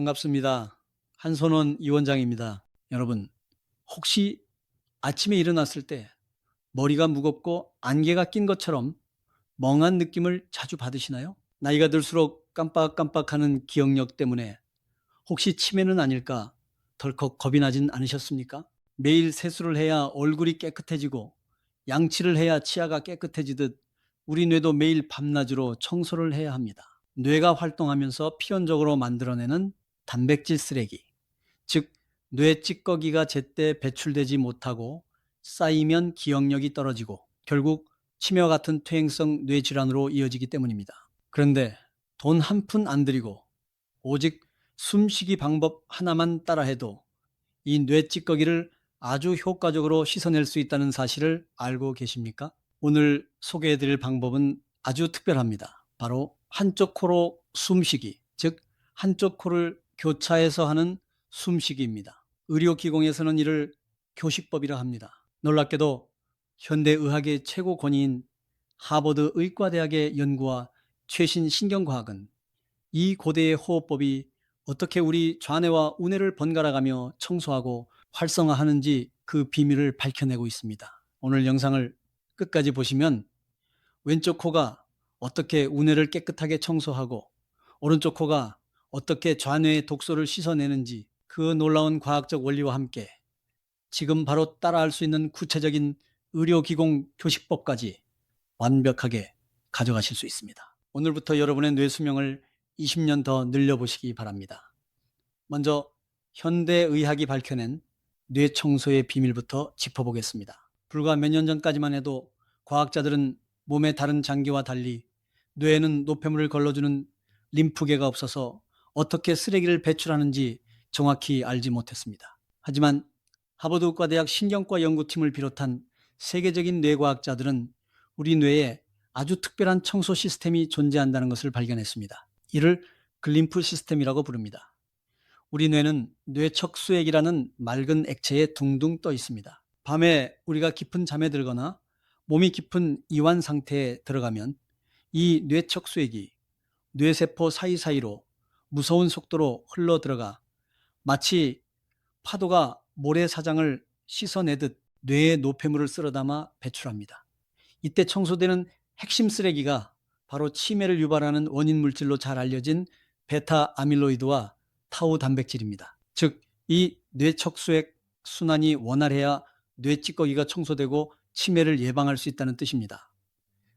반갑습니다. 한선원 위원장입니다. 여러분, 혹시 아침에 일어났을 때 머리가 무겁고 안개가 낀 것처럼 멍한 느낌을 자주 받으시나요? 나이가 들수록 깜빡깜빡하는 기억력 때문에 혹시 치매는 아닐까 덜컥 겁이 나진 않으셨습니까? 매일 세수를 해야 얼굴이 깨끗해지고 양치를 해야 치아가 깨끗해지듯 우리 뇌도 매일 밤낮으로 청소를 해야 합니다. 뇌가 활동하면서 필연적으로 만들어내는 단백질 쓰레기, 즉 뇌 찌꺼기가 제때 배출되지 못하고 쌓이면 기억력이 떨어지고 결국 치매와 같은 퇴행성 뇌질환으로 이어지기 때문입니다. 그런데 돈 한 푼 안 들이고 오직 숨쉬기 방법 하나만 따라해도 이 뇌 찌꺼기를 아주 효과적으로 씻어낼 수 있다는 사실을 알고 계십니까? 오늘 소개해 드릴 방법은 아주 특별합니다. 바로 한쪽 코로 숨쉬기, 즉 한쪽 코를 교차해서 하는 숨쉬기입니다. 의료기공에서는 이를 교식법이라 합니다. 놀랍게도 현대의학의 최고 권위인 하버드 의과대학의 연구와 최신 신경과학은 이 고대의 호흡법이 어떻게 우리 좌뇌와 우뇌를 번갈아가며 청소하고 활성화하는지 그 비밀을 밝혀내고 있습니다. 오늘 영상을 끝까지 보시면 왼쪽 코가 어떻게 우뇌를 깨끗하게 청소하고 오른쪽 코가 어떻게 좌뇌의 독소를 씻어내는지 그 놀라운 과학적 원리와 함께 지금 바로 따라할 수 있는 구체적인 의료기공 교식법까지 완벽하게 가져가실 수 있습니다. 오늘부터 여러분의 뇌 수명을 20년 더 늘려보시기 바랍니다. 먼저 현대의학이 밝혀낸 뇌 청소의 비밀부터 짚어보겠습니다. 불과 몇 년 전까지만 해도 과학자들은 몸의 다른 장기와 달리 뇌에는 노폐물을 걸러주는 림프계가 없어서 어떻게 쓰레기를 배출하는지 정확히 알지 못했습니다. 하지만 하버드 의과대학 신경과 연구팀을 비롯한 세계적인 뇌과학자들은 우리 뇌에 아주 특별한 청소 시스템이 존재한다는 것을 발견했습니다. 이를 글림프 시스템이라고 부릅니다. 우리 뇌는 뇌척수액이라는 맑은 액체에 둥둥 떠 있습니다. 밤에 우리가 깊은 잠에 들거나 몸이 깊은 이완 상태에 들어가면 이 뇌척수액이 뇌세포 사이사이로 무서운 속도로 흘러 들어가 마치 파도가 모래사장을 씻어내듯 뇌의 노폐물을 쓸어담아 배출합니다. 이때 청소되는 핵심 쓰레기가 바로 치매를 유발하는 원인 물질로 잘 알려진 베타 아밀로이드와 타우 단백질입니다. 즉, 이 뇌척수액 순환이 원활해야 뇌 찌꺼기가 청소되고 치매를 예방할 수 있다는 뜻입니다.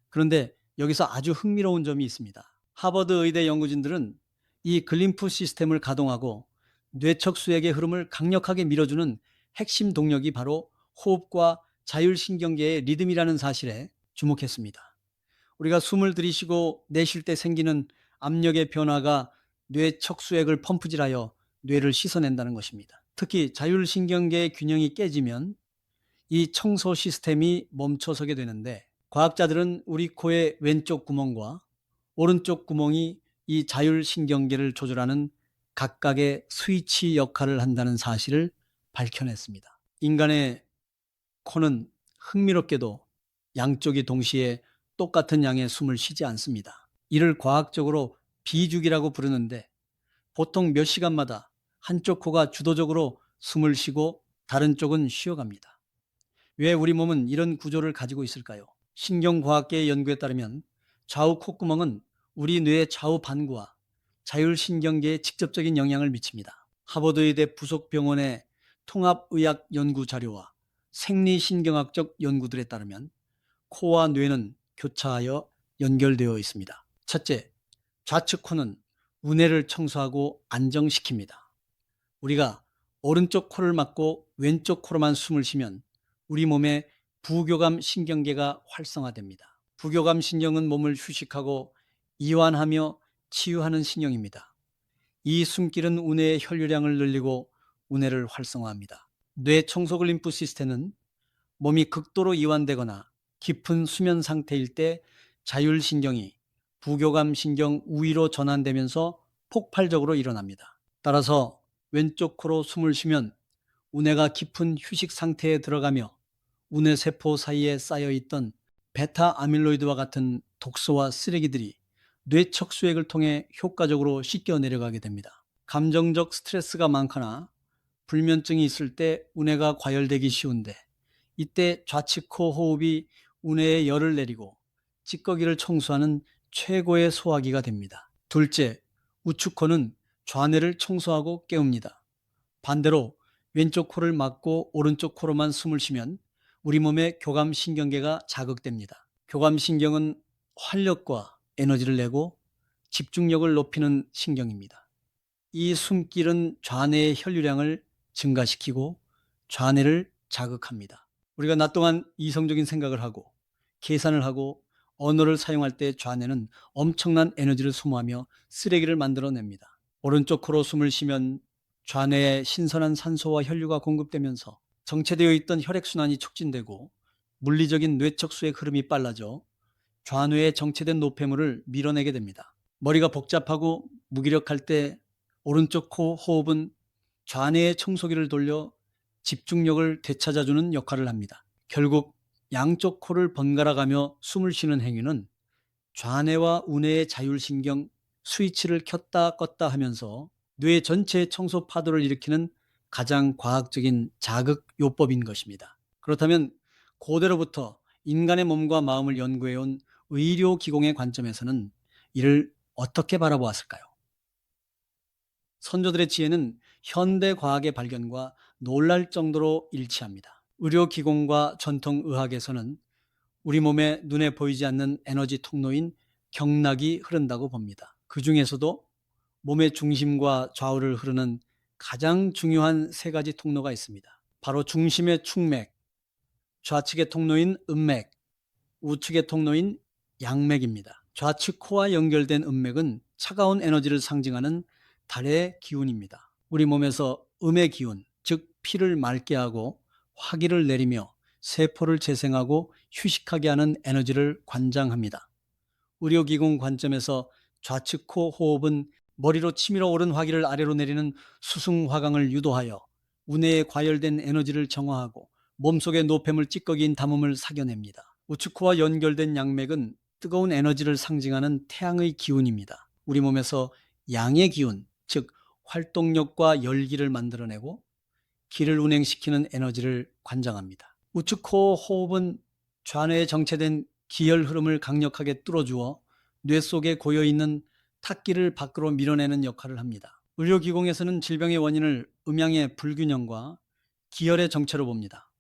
그런데 여기서 아주 흥미로운 점이 있습니다. 하버드 의대 연구진들은 이 글림프 시스템을 가동하고 뇌척수액의 흐름을 강력하게 밀어주는 핵심 동력이 바로 호흡과 자율신경계의 리듬이라는 사실에 주목했습니다. 우리가 숨을 들이쉬고 내쉴 때 생기는 압력의 변화가 뇌 척수액을 펌프질하여 뇌를 씻어낸다는 것입니다. 특히 자율신경계의 균형이 깨지면 이 청소 시스템이 멈춰서게 되는데 과학자들은 우리 코의 왼쪽 구멍과 오른쪽 구멍이 이 자율신경계를 조절하는 각각의 스위치 역할을 한다는 사실을 밝혀냈습니다. 인간의 코는 흥미롭게도 양쪽이 동시에 똑같은 양의 숨을 쉬지 않습니다. 이를 과학적으로 비주기라고 부르는데 보통 몇 시간마다 한쪽 코가 주도적으로 숨을 쉬고 다른 쪽은 쉬어갑니다. 왜 우리 몸은 이런 구조를 가지고 있을까요? 신경과학계의 연구에 따르면 좌우 콧구멍은 우리 뇌의 좌우 반구와 자율신경계에 직접적인 영향을 미칩니다. 하버드의대 부속병원의 통합의학 연구 자료와 생리신경학적 연구들에 따르면 코와 뇌는 교차하여 연결되어 있습니다. 첫째, 좌측 코는 우뇌를 청소하고 안정시킵니다. 우리가 오른쪽 코를 막고 왼쪽 코로만 숨을 쉬면 우리 몸의 부교감 신경계가 활성화됩니다. 부교감 신경은 몸을 휴식하고 이완하며 치유하는 신경입니다. 이 숨길은 우뇌의 혈류량을 늘리고 우뇌를 활성화합니다. 뇌 청소 글림프 시스템은 몸이 극도로 이완되거나 깊은 수면 상태일 때 자율신경이 부교감 신경 우위로 전환되면서 폭발적으로 일어납니다. 따라서 왼쪽 코로 숨을 쉬면 우뇌가 깊은 휴식 상태에 들어가며 우뇌 세포 사이에 쌓여있던 베타 아밀로이드와 같은 독소와 쓰레기들이 뇌 척수액을 통해 효과적으로 씻겨 내려가게 됩니다. 감정적 스트레스가 많거나 불면증이 있을 때 운해가 과열되기 쉬운데, 이때 좌측코 호흡이 운해에 열을 내리고 찌꺼기를 청소하는 최고의 소화기가 됩니다. 둘째, 우측코는 좌뇌를 청소하고 깨웁니다. 반대로 왼쪽 코를 막고 오른쪽 코로만 숨을 쉬면 우리 몸의 교감신경계가 자극됩니다. 교감신경은 활력과 에너지를 내고 집중력을 높이는 신경입니다. 이 숨길은 좌뇌의 혈류량을 증가시키고 좌뇌를 자극합니다. 우리가 낮 동안 이성적인 생각을 하고 계산을 하고 언어를 사용할 때 좌뇌는 엄청난 에너지를 소모하며 쓰레기를 만들어냅니다. 오른쪽 코로 숨을 쉬면 좌뇌에 신선한 산소와 혈류가 공급되면서 정체되어 있던 혈액순환이 촉진되고 물리적인 뇌척수의 흐름이 빨라져 좌뇌에 정체된 노폐물을 밀어내게 됩니다. 머리가 복잡하고 무기력할 때 오른쪽 코 호흡은 좌뇌의 청소기를 돌려 집중력을 되찾아주는 역할을 합니다. 결국 양쪽 코를 번갈아 가며 숨을 쉬는 행위는 좌뇌와 우뇌의 자율신경 스위치를 켰다 껐다 하면서 뇌 전체의 청소 파도를 일으키는 가장 과학적인 자극요법인 것입니다. 그렇다면 고대로부터 인간의 몸과 마음을 연구해온 의료기공의 관점에서는 이를 어떻게 바라보았을까요? 선조들의 지혜는 현대 과학의 발견과 놀랄 정도로 일치합니다. 의료기공과 전통의학에서는 우리 몸에 눈에 보이지 않는 에너지 통로인 경락이 흐른다고 봅니다. 그 중에서도 몸의 중심과 좌우를 흐르는 가장 중요한 세 가지 통로가 있습니다. 바로 중심의 축맥, 좌측의 통로인 음맥, 우측의 통로인 양맥입니다. 좌측 코와 연결된 음맥은 차가운 에너지를 상징하는 달의 기운입니다. 우리 몸에서 음의 기운, 즉 피를 맑게 하고 화기를 내리며 세포를 재생하고 휴식하게 하는 에너지를 관장합니다. 의료기공 관점에서 좌측 코 호흡은 머리로 치밀어 오른 화기를 아래로 내리는 수승화강을 유도하여 우뇌에 과열된 에너지를 정화하고 몸속의 노폐물 찌꺼기인 담음을 사겨냅니다. 우측 코와 연결된 양맥은 뜨거운 에너지를 상징하는 태양의 기운입니다. 우리 몸에서 양의 기운, 즉 활동력과 열기를 만들어내고 기를 운행시키는 에너지를 관장합니다. 우측 코 호흡은 좌뇌에 정체된 기혈 흐름을 강력하게 뚫어주어 뇌 속에 고여있는 탁기를 밖으로 밀어내는 역할을 합니다. 의료기공에서는 질병의 원인을 음양의 불균형과 기혈의 정체로 봅니다.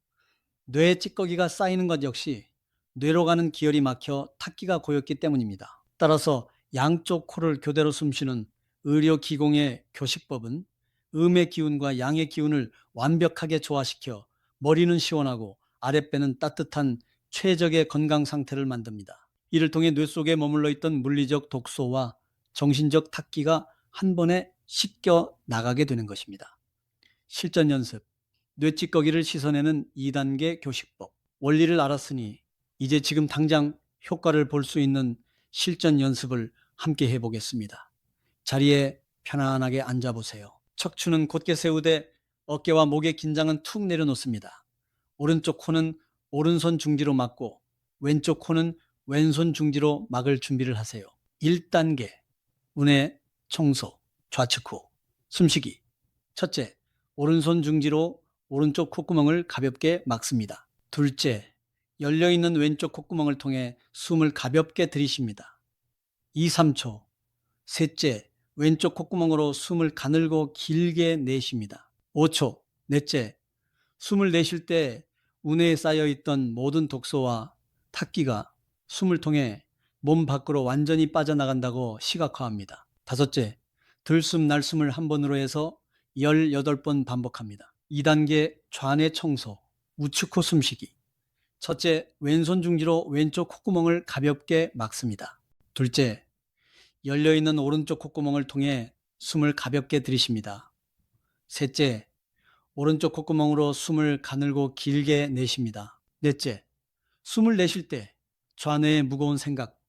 뇌에 찌꺼기가 쌓이는 것 역시 뇌로 가는 기혈이 막혀 탁기가 고였기 때문입니다. 따라서 양쪽 코를 교대로 숨쉬는 의료기공의 교식법은 음의 기운과 양의 기운을 완벽하게 조화시켜 머리는 시원하고 아랫배는 따뜻한 최적의 건강 상태를 만듭니다. 이를 통해 뇌 속에 머물러 있던 물리적 독소와 정신적 탁기가 한 번에 씻겨 나가게 되는 것입니다. 실전 연습, 뇌찌꺼기를 씻어내는 2단계 교식법. 원리를 알았으니 이제 지금 당장 효과를 볼 수 있는 실전 연습을 함께 해보겠습니다. 자리에 편안하게 앉아보세요. 척추는 곧게 세우되 어깨와 목의 긴장은 툭 내려놓습니다. 오른쪽 코는 오른손 중지로 막고 왼쪽 코는 왼손 중지로 막을 준비를 하세요. 1단계, 운해 청소, 좌측 후, 숨쉬기. 첫째, 오른손 중지로 오른쪽 콧구멍을 가볍게 막습니다. 둘째, 열려있는 왼쪽 콧구멍을 통해 숨을 가볍게 들이쉽니다. 2, 3초. 셋째, 왼쪽 콧구멍으로 숨을 가늘고 길게 내쉽니다. 5초. 넷째, 숨을 내쉴 때 운해에 쌓여있던 모든 독소와 탁기가 숨을 통해 몸 밖으로 완전히 빠져나간다고 시각화합니다. 다섯째, 들숨 날숨을 한 번으로 해서 18번 반복합니다. 2단계 좌뇌 청소, 우측 코 숨쉬기. 첫째, 왼손 중지로 왼쪽 콧구멍을 가볍게 막습니다. 둘째, 열려있는 오른쪽 콧구멍을 통해 숨을 가볍게 들이쉽니다. 셋째, 오른쪽 콧구멍으로 숨을 가늘고 길게 내쉽니다. 넷째, 숨을 내쉴 때 좌뇌의 무거운 생각,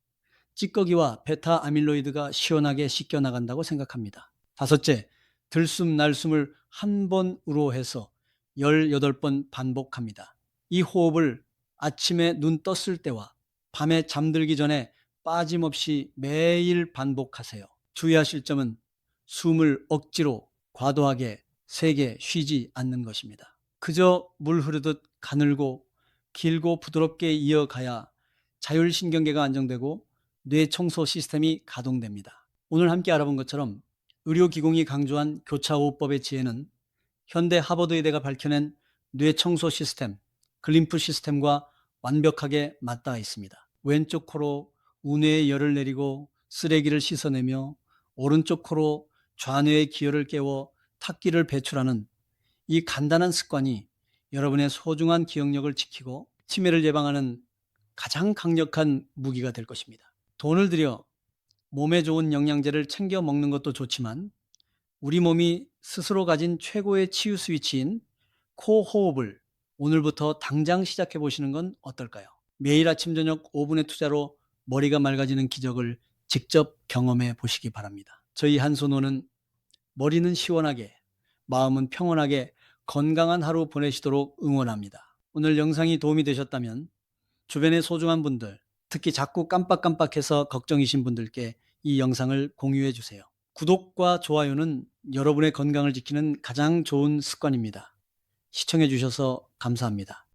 찌꺼기와 베타 아밀로이드가 시원하게 씻겨 나간다고 생각합니다. 다섯째, 들숨 날숨을 한 번으로 해서 18번 반복합니다. 이 호흡을 아침에 눈 떴을 때와 밤에 잠들기 전에 빠짐없이 매일 반복하세요. 주의하실 점은 숨을 억지로 과도하게 세게 쉬지 않는 것입니다. 그저 물 흐르듯 가늘고 길고 부드럽게 이어가야 자율신경계가 안정되고 뇌 청소 시스템이 가동됩니다. 오늘 함께 알아본 것처럼 의료기공이 강조한 교차호흡법의 지혜는 현대 하버드의대가 밝혀낸 뇌 청소 시스템, 글림프 시스템과 완벽하게 맞닿아 있습니다. 왼쪽 코로 우뇌에 열을 내리고 쓰레기를 씻어내며 오른쪽 코로 좌뇌의 기혈을 깨워 탁기를 배출하는 이 간단한 습관이 여러분의 소중한 기억력을 지키고 치매를 예방하는 가장 강력한 무기가 될 것입니다. 돈을 들여 몸에 좋은 영양제를 챙겨 먹는 것도 좋지만 우리 몸이 스스로 가진 최고의 치유 스위치인 코 호흡을 오늘부터 당장 시작해 보시는 건 어떨까요? 매일 아침 저녁 5분의 투자로 머리가 맑아지는 기적을 직접 경험해 보시기 바랍니다. 저희 한손호는 머리는 시원하게, 마음은 평온하게 건강한 하루 보내시도록 응원합니다. 오늘 영상이 도움이 되셨다면 주변의 소중한 분들, 특히 자꾸 깜빡깜빡해서 걱정이신 분들께 이 영상을 공유해 주세요. 구독과 좋아요는 여러분의 건강을 지키는 가장 좋은 습관입니다. 시청해 주셔서 감사합니다.